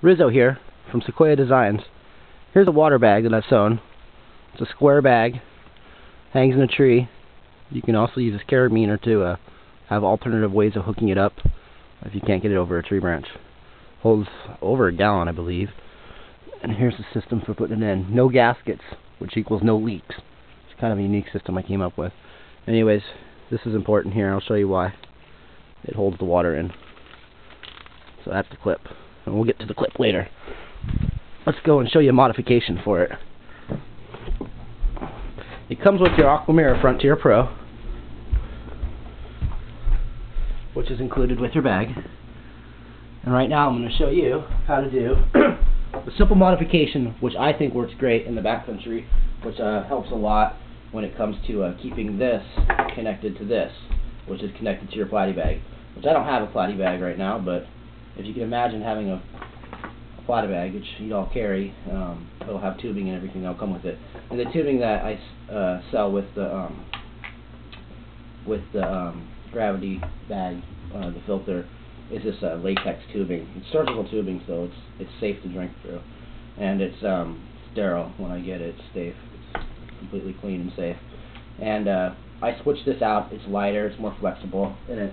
Rizzo here from Sequoia Designs. Here's a water bag that I've sewn. It's a square bag, hangs in a tree. You can also use a carabiner to have alternative ways of hooking it up if you can't get it over a tree branch. Holds over a gallon, I believe. And here's the system for putting it in. No gaskets, which equals no leaks. It's kind of a unique system I came up with. Anyways, this is important here. I'll show you why. It holds the water in. So that's the clip. And we'll get to the clip later. Let's go and show you a modification for it. It comes with your Aquamira Frontier Pro, which is included with your bag. And right now I'm going to show you how to do a simple modification, which I think works great in the backcountry, which helps a lot when it comes to keeping this connected to this, which is connected to your platy bag. Which I don't have a platy bag right now, but if you can imagine having a platy bag, which you all carry, it'll have tubing and everything that'll come with it. And the tubing that I sell with the gravity bag, the filter, is this latex tubing. It's surgical tubing, so it's safe to drink through, and it's sterile. When I get it, it's safe. It's completely clean and safe. And I switched this out. It's lighter, it's more flexible, and it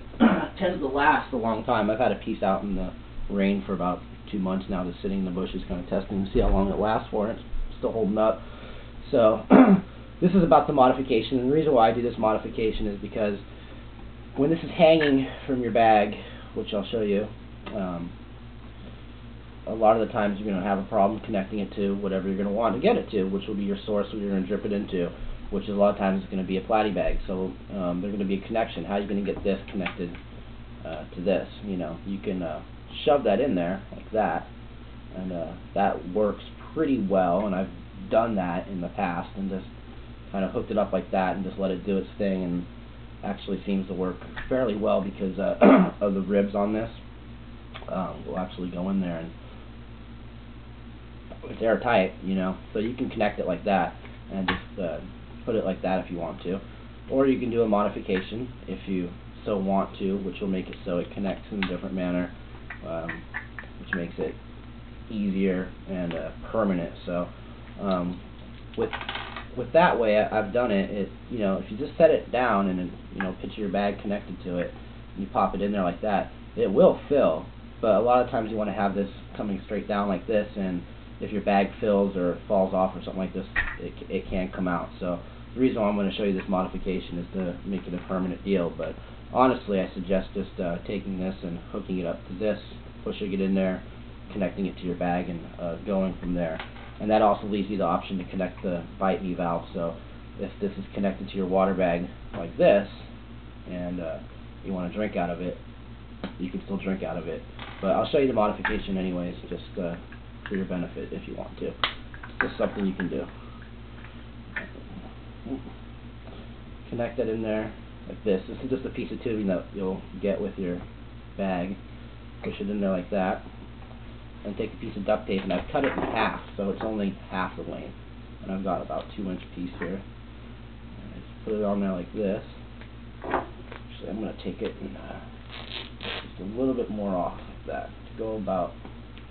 tends to last a long time. I've had a piece out in the rain for about 2 months now, just sitting in the bushes, kind of testing to see how long it lasts for. It's still holding up. So this is about the modification, and the reason why I do this modification is because when this is hanging from your bag, which I'll show you, a lot of the times you're going to have a problem connecting it to whatever you're going to want to get it to, which will be your source where you're going to drip it into, which is a lot of times it's going to be a platy bag. So there's going to be a connection. How are you going to get this connected to this? You know, you can shove that in there like that, and that works pretty well, and I've done that in the past and just kind of hooked it up like that and just let it do its thing, and actually seems to work fairly well because of the ribs on this will actually go in there, and it's airtight, you know, so you can connect it like that and just put it like that if you want to, or you can do a modification if you so want to, which will make it so it connects in a different manner, which makes it easier and permanent. So with that way, I've done it. You know, if you just set it down and you know, picture your bag connected to it, and you pop it in there like that, it will fill. But a lot of times you want to have this coming straight down like this, and if your bag fills or falls off or something like this, it can't come out. So the reason why I'm going to show you this modification is to make it a permanent deal. But honestly, I suggest just taking this and hooking it up to this, pushing it in there, connecting it to your bag, and going from there. And that also leaves you the option to connect the bite me valve. So if this is connected to your water bag like this, and you want to drink out of it, you can still drink out of it. But I'll show you the modification anyways, just for your benefit if you want to. It's just something you can do. Connect it in there like this. This is just a piece of tubing that you'll get with your bag. Push it in there like that, and take a piece of duct tape, and I've cut it in half, so it's only half the length. And I've got about 2-inch piece here. And I just put it on there like this. Actually, I'm going to take it and just a little bit more off like that, to go about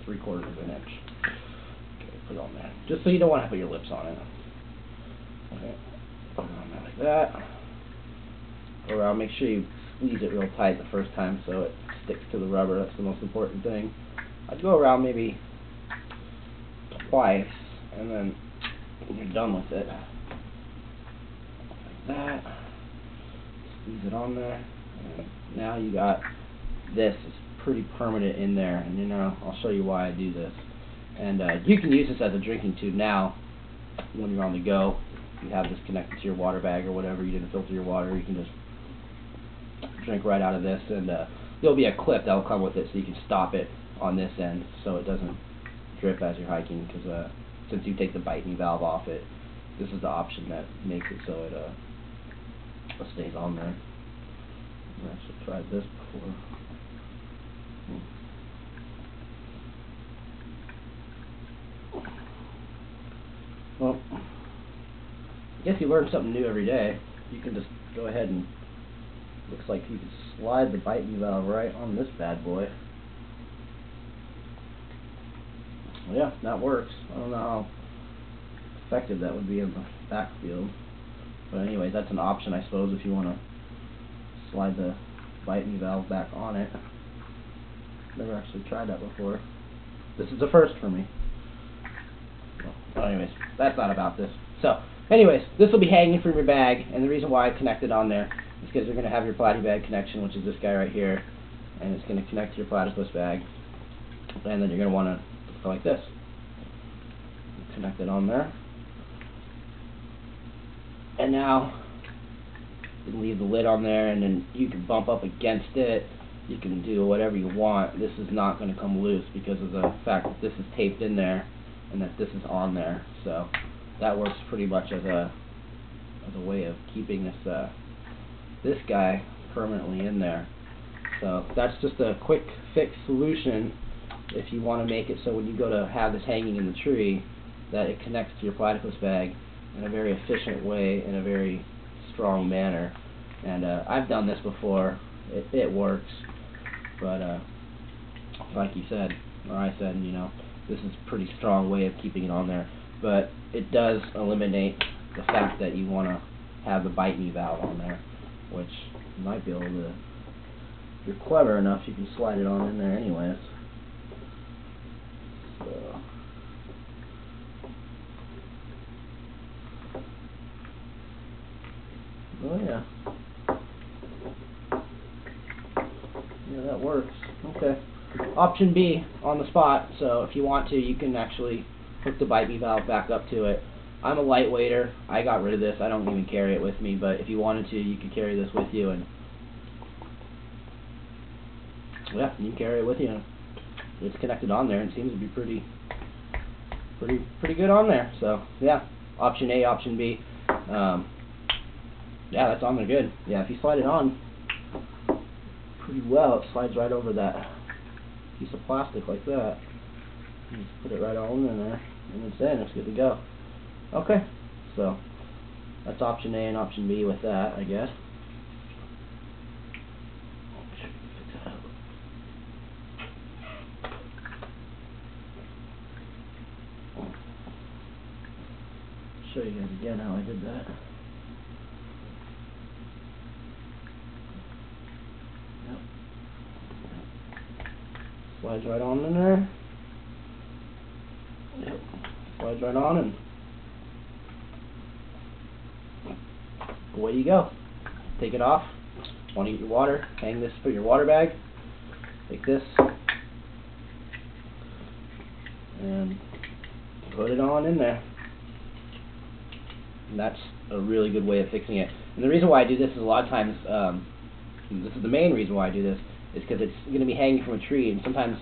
3/4 of an inch. Okay, put it on there. Just so you don't want to put your lips on it. Okay, put it on there like that. Go around, make sure you squeeze it real tight the first time so it sticks to the rubber. That's the most important thing. I'd go around maybe twice, and then when you're done with it, like that, squeeze it on there, and now you got this. It's pretty permanent in there, and you know, I'll show you why I do this. And you can use this as a drinking tube now when you're on the go. You have this connected to your water bag or whatever, you didn't filter your water, you can just drink right out of this, and there'll be a clip that'll come with it so you can stop it on this end so it doesn't drip as you're hiking, because since you take the bite me valve off it, this is the option that makes it so it stays on there. I've actually tried this before. Well, I guess you learn something new every day. You can just go ahead and, looks like you can slide the bite me valve right on this bad boy. Well, yeah, that works. I don't know how effective that would be in the backfield. But anyways, that's an option, I suppose, if you want to slide the bite me valve back on it. Never actually tried that before. This is a first for me. Well, anyways, that's not about this. So, anyways, this will be hanging from your bag, and the reason why I connected on there is because you're going to have your platy bag connection, which is this guy right here, and it's going to connect to your platypus bag, and then you're going to want to go like this. Connect it on there. And now, you can leave the lid on there, and then you can bump up against it. You can do whatever you want. This is not going to come loose because of the fact that this is taped in there and that this is on there. So that works pretty much as a way of keeping this guy permanently in there. So that's just a quick fix solution if you want to make it so when you go to have this hanging in the tree that it connects to your platypus bag in a very efficient way, in a very strong manner. And I've done this before. It works, but like you said, or I said, you know, this is a pretty strong way of keeping it on there. But it does eliminate the fact that you want to have the bite me valve on there, which you might be able to. If you're clever enough, you can slide it on in there anyways. So. Oh yeah. Yeah, that works. Okay. Option B, on the spot, so if you want to, you can actually hook the bite me valve back up to it. I'm a lightweighter. I got rid of this. I don't even carry it with me, but if you wanted to, you could carry this with you, and yeah, you can carry it with you. It's connected on there, and it seems to be pretty good on there. So yeah, option A, option B. Yeah, that's on there good. Yeah, if you slide it on pretty well, it slides right over that piece of plastic like that. You just put it right on in there, and it's in. It's good to go. Okay, so that's option A and option B with that, I guess. Show you guys again how I did that. Yep. Slides right on in there. Yep. Slides right on, and away you go. Take it off. Want to eat your water? Hang this, put your water bag. Take this and put it on in there. And that's a really good way of fixing it. And the reason why I do this is a lot of times, this is the main reason why I do this, is because it's going to be hanging from a tree, and sometimes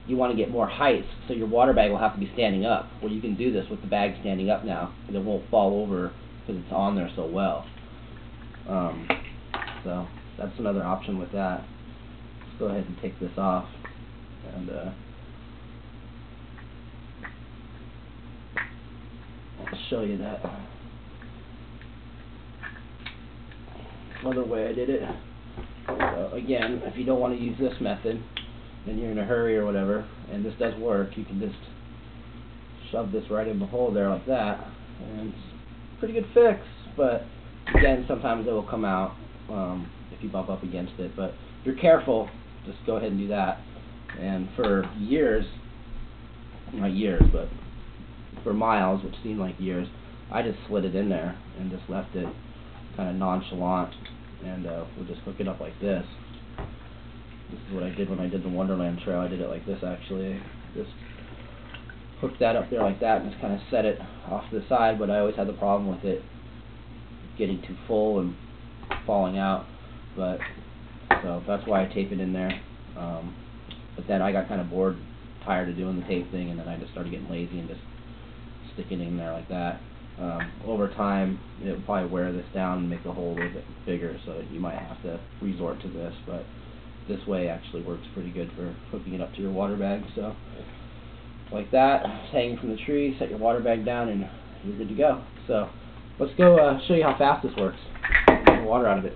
you want to get more height, so your water bag will have to be standing up. Well, you can do this with the bag standing up now, and it won't fall over because it's on there so well. So that's another option with that. Let's go ahead and take this off, and I'll show you that other way I did it. So again, if you don't want to use this method and you're in a hurry or whatever, and this does work, you can just shove this right in the hole there like that, and it's a pretty good fix. But again, sometimes it will come out if you bump up against it, but if you're careful, just go ahead and do that. And for years, not years, but for miles, which seemed like years, I just slid it in there and just left it kind of nonchalant, and we'll just hook it up like this. This is what I did when I did the Wonderland Trail. I did it like this actually. Just hooked that up there like that and just kind of set it off to the side, but I always had the problem with it getting too full and falling out. But so that's why I tape it in there. But then I got kind of bored, tired of doing the tape thing, and then I just started getting lazy and just stick it in there like that. Over time, it will probably wear this down and make the hole a little bit bigger, so you might have to resort to this, but this way actually works pretty good for hooking it up to your water bag. So like that, it's hanging from the tree, set your water bag down, and you're good to go. So let's go show you how fast this works. Get the water out of it.